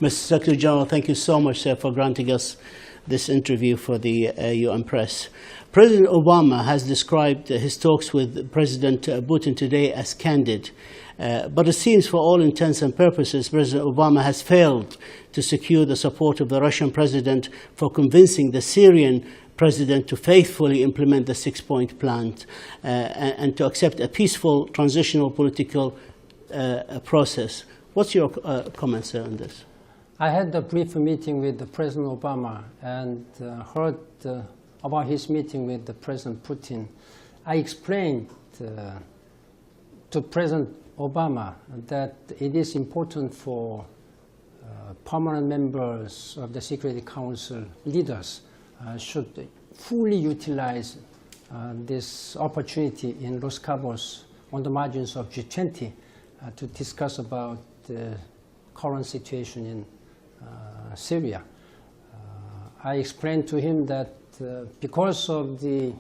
Mr. Secretary General, thank you so much, sir, for granting us this interview for the UN Press. President Obama has described his talks with President Putin today as candid. But it seems for all intents and purposes, President Obama has failed to secure the support of the Russian president for convincing the Syrian president to faithfully implement the six-point plan and to accept a peaceful transitional political process. What's your comments, sir, on this? I had a brief meeting with President Obama and heard about his meeting with President Putin. I explained to President Obama that it is important for permanent members of the Security Council leaders should fully utilize this opportunity in Los Cabos on the margins of G20 to discuss about the current situation in Syria. I explained to him that because of the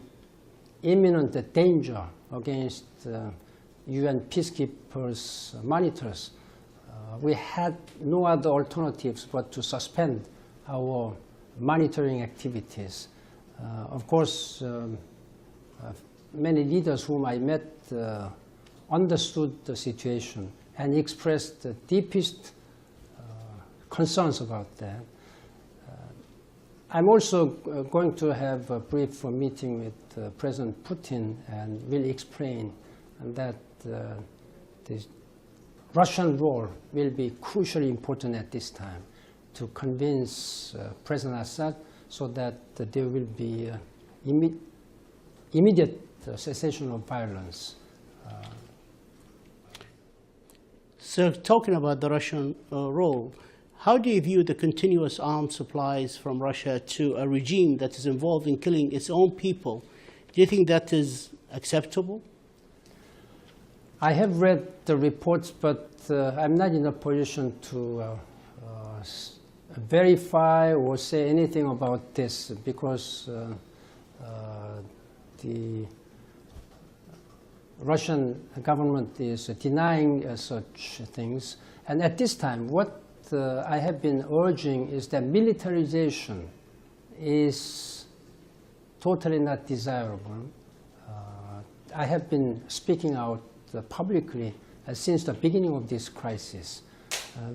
imminent danger against UN peacekeepers, monitors, we had no other alternatives but to suspend our monitoring activities. Of course, many leaders whom I met understood the situation and expressed the deepest concerns about that. I'm also going to have a brief meeting with President Putin and will explain that the Russian role will be crucially important at this time to convince President Assad so that there will be immediate cessation of violence. So, talking about the Russian role, how do you view the continuous arms supplies from Russia to a regime that is involved in killing its own people? Do you think that is acceptable? I have read the reports, but I'm not in a position to verify or say anything about this because the Russian government is denying such things. And at this time, what I have been urging is that militarization is totally not desirable. I have been speaking out publicly since the beginning of this crisis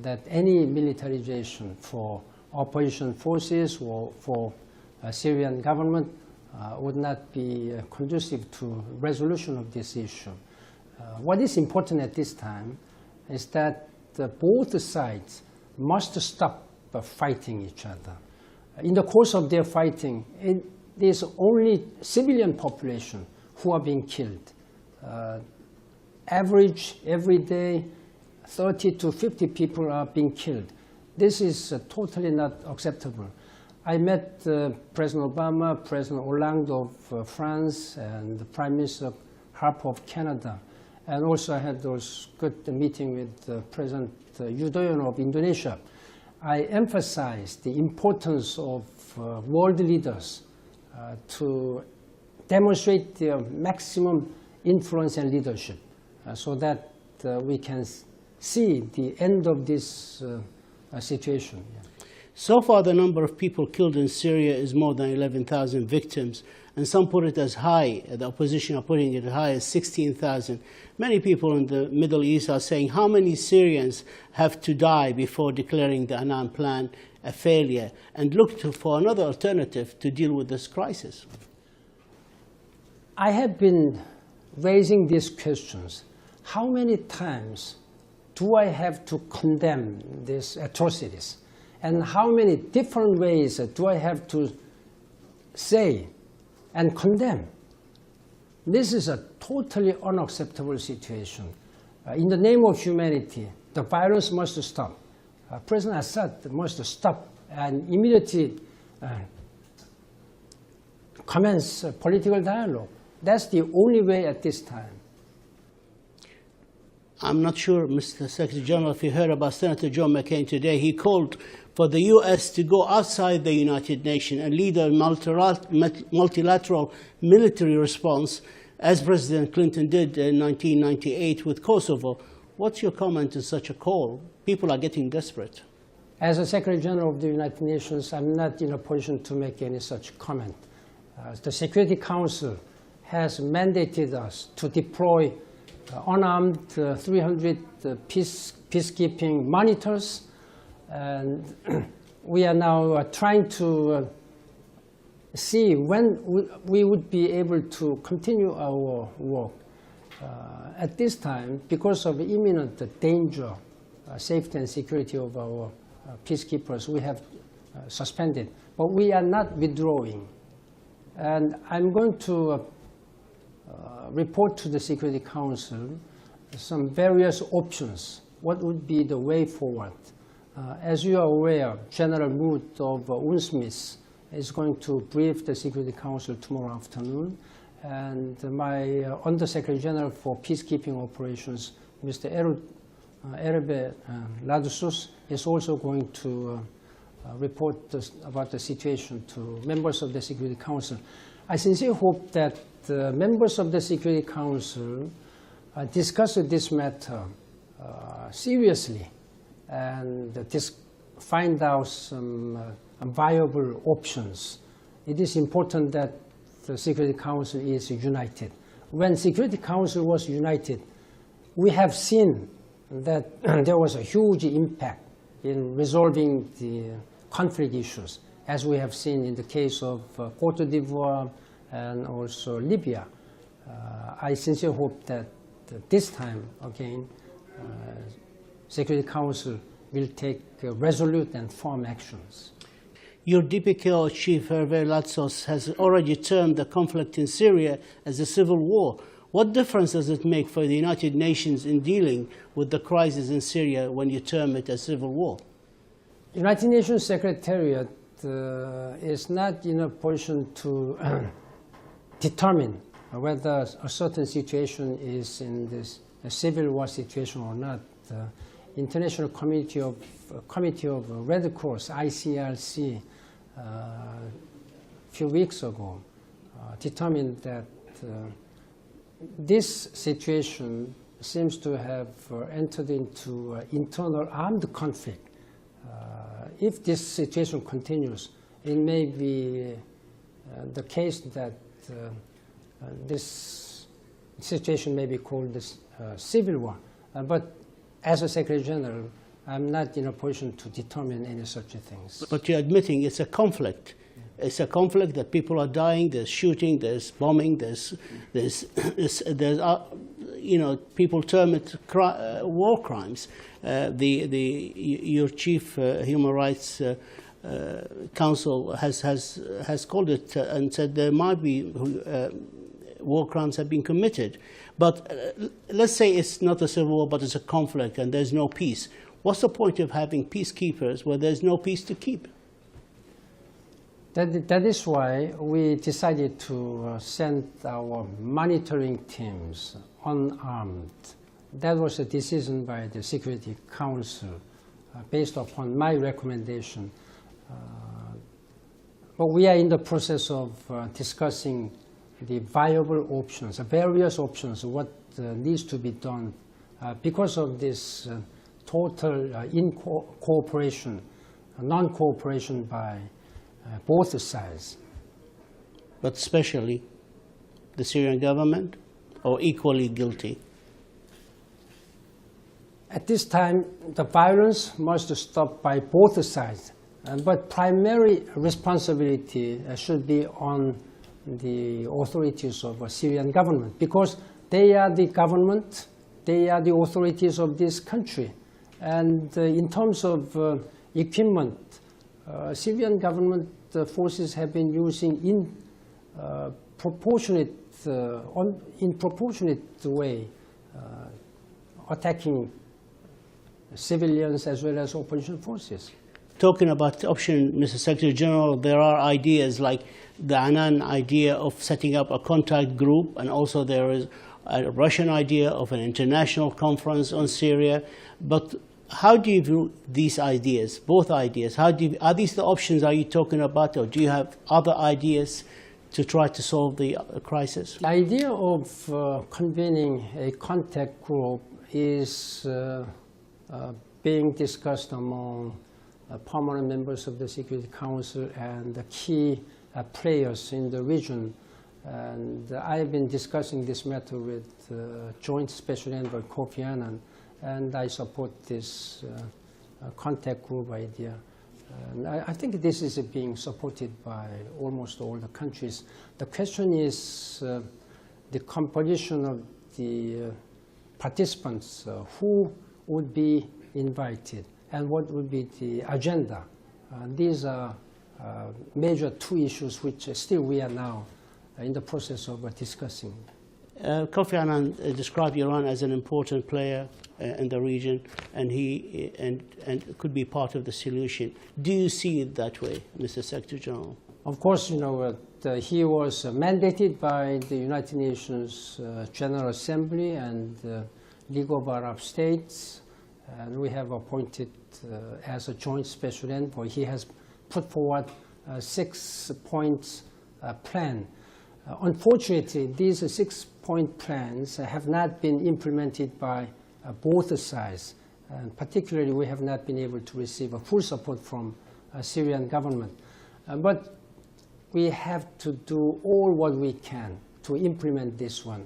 that any militarization for opposition forces or for Syrian government would not be conducive to resolution of this issue. What is important at this time is that both sides must stop fighting each other. In the course of their fighting, it is only civilian population who are being killed. Average, every day, 30 to 50 people are being killed. This is totally not acceptable. I met President Obama, President Hollande of France, and the Prime Minister Harper of Canada. And also I had those good meeting with President Yudhoyono of Indonesia. I emphasized the importance of world leaders to demonstrate their maximum influence and leadership so that we can see the end of this situation. Yeah. So far, the number of people killed in Syria is more than 11,000 victims, and some put it as high, the opposition are putting it as high as 16,000. Many people in the Middle East are saying, how many Syrians have to die before declaring the Annan plan a failure, and look for another alternative to deal with this crisis? I have been raising these questions. How many times do I have to condemn these atrocities? And how many different ways do I have to say and condemn? This is a totally unacceptable situation. In the name of humanity, the violence must stop. President Assad must stop and immediately commence political dialogue. That's the only way at this time. I'm not sure, Mr. Secretary General, if you heard about Senator John McCain today. He called for the U.S. to go outside the United Nations and lead a multilateral military response, as President Clinton did in 1998 with Kosovo. What's your comment on such a call? People are getting desperate. As a Secretary General of the United Nations, I'm not in a position to make any such comment. The Security Council has mandated us to deploy unarmed 300 peacekeeping monitors, and we are now trying to see when we would be able to continue our work. At this time, because of imminent danger, safety and security of our peacekeepers, we have suspended, but we are not withdrawing. And I'm going to report to the Security Council some various options. What would be the way forward? As you are aware, General Mood of UNSMIS is going to brief the Security Council tomorrow afternoon, and my Undersecretary General for Peacekeeping Operations, Mr. AlArabiya is also going to report about the situation to members of the Security Council. I sincerely hope that members of the Security Council discuss this matter seriously and find out some viable options. It is important that the Security Council is united. When Security Council was united, we have seen that there was a huge impact in resolving the conflict issues, as we have seen in the case of Cote d'Ivoire and also Libya. I sincerely hope that this time, again, Security Council will take resolute and firm actions. Your DPKO chief, Hervé Latsos, has already termed the conflict in Syria as a civil war. What difference does it make for the United Nations in dealing with the crisis in Syria when you term it a civil war? The United Nations Secretariat is not in a position to determine whether a certain situation is in this a civil war situation or not. The International Committee of Red Cross, ICRC, a few weeks ago determined that this situation seems to have entered into internal armed conflict. If this situation continues, it may be the case that this situation may be called this civil war. But as a Secretary General, I'm not in a position to determine any such things. But you're admitting it's a conflict. It's a conflict that people are dying. There's shooting. There's bombing. There's people term it war crimes. Your chief human rights council has called it and said there might be war crimes have been committed. But let's say it's not a civil war, but it's a conflict and there's no peace. What's the point of having peacekeepers where there's no peace to keep? That is why we decided to send our monitoring teams unarmed. That was a decision by the Security Council based upon my recommendation. But we are in the process of discussing the viable options, various options, what needs to be done because of this total non-cooperation by both sides. But especially the Syrian government, or equally guilty? At this time, the violence must stop by both sides. But primary responsibility should be on the authorities of the Syrian government, because they are the government, they are the authorities of this country. And in terms of equipment, Syrian government forces have been using in proportionate way, attacking civilians as well as opposition forces. Talking about the option, Mr. Secretary General, there are ideas like the Annan idea of setting up a contact group, and also there is a Russian idea of an international conference on Syria. But how do you view these ideas, both ideas? Are these the options are you talking about, or do you have other ideas to try to solve the crisis? The idea of convening a contact group is being discussed among permanent members of the Security Council and the key players in the region. And I've been discussing this matter with Joint Special Envoy Kofi Annan, and I support this contact group idea. And I think this is being supported by almost all the countries. The question is the composition of the participants, who would be invited, and what would be the agenda. These are major two issues which still we are now in the process of discussing. Kofi Annan described Iran as an important player in the region, and could be part of the solution. Do you see it that way, Mr. Secretary General? Of course, you know, he was mandated by the United Nations General Assembly and League of Arab States, and we have appointed as a joint special envoy. He has put forward a 6-point plan. Unfortunately, these 6-point plans have not been implemented by both sides. And particularly, we have not been able to receive a full support from Syrian government. But we have to do all what we can to implement this one.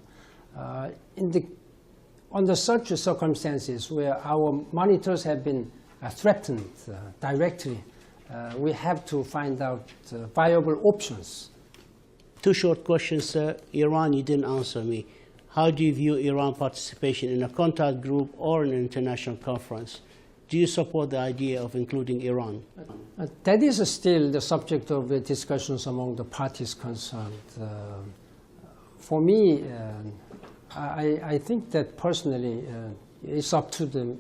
Under such circumstances where our monitors have been threatened directly, we have to find out viable options. 2 short questions, sir. Iran, you didn't answer me. How do you view Iran participation in a contact group or an international conference? Do you support the idea of including Iran? That is still the subject of the discussions among the parties concerned. For me, I think that personally it's up to the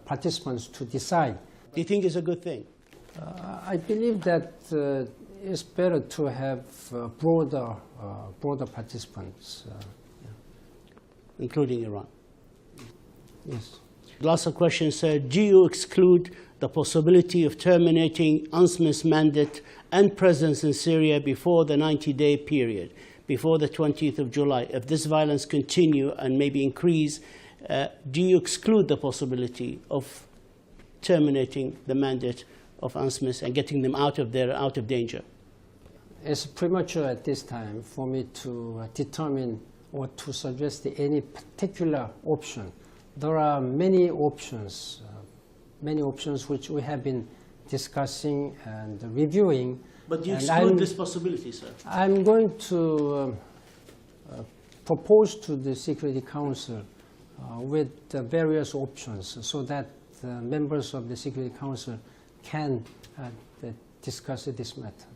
participants to decide. Do you think it's a good thing? I believe that it's better to have broader participants. Including Iran? Yes. Last question, sir. Do you exclude the possibility of terminating UNSMIS's mandate and presence in Syria before the 90-day period, before the 20th of July? If this violence continue and maybe increase, do you exclude the possibility of terminating the mandate of UNSMIS and getting them out of danger? It's premature at this time for me to determine or to suggest any particular option. There are many options which we have been discussing and reviewing. But do you exclude this possibility, sir? I'm going to propose to the Security Council with various options so that members of the Security Council can discuss this matter.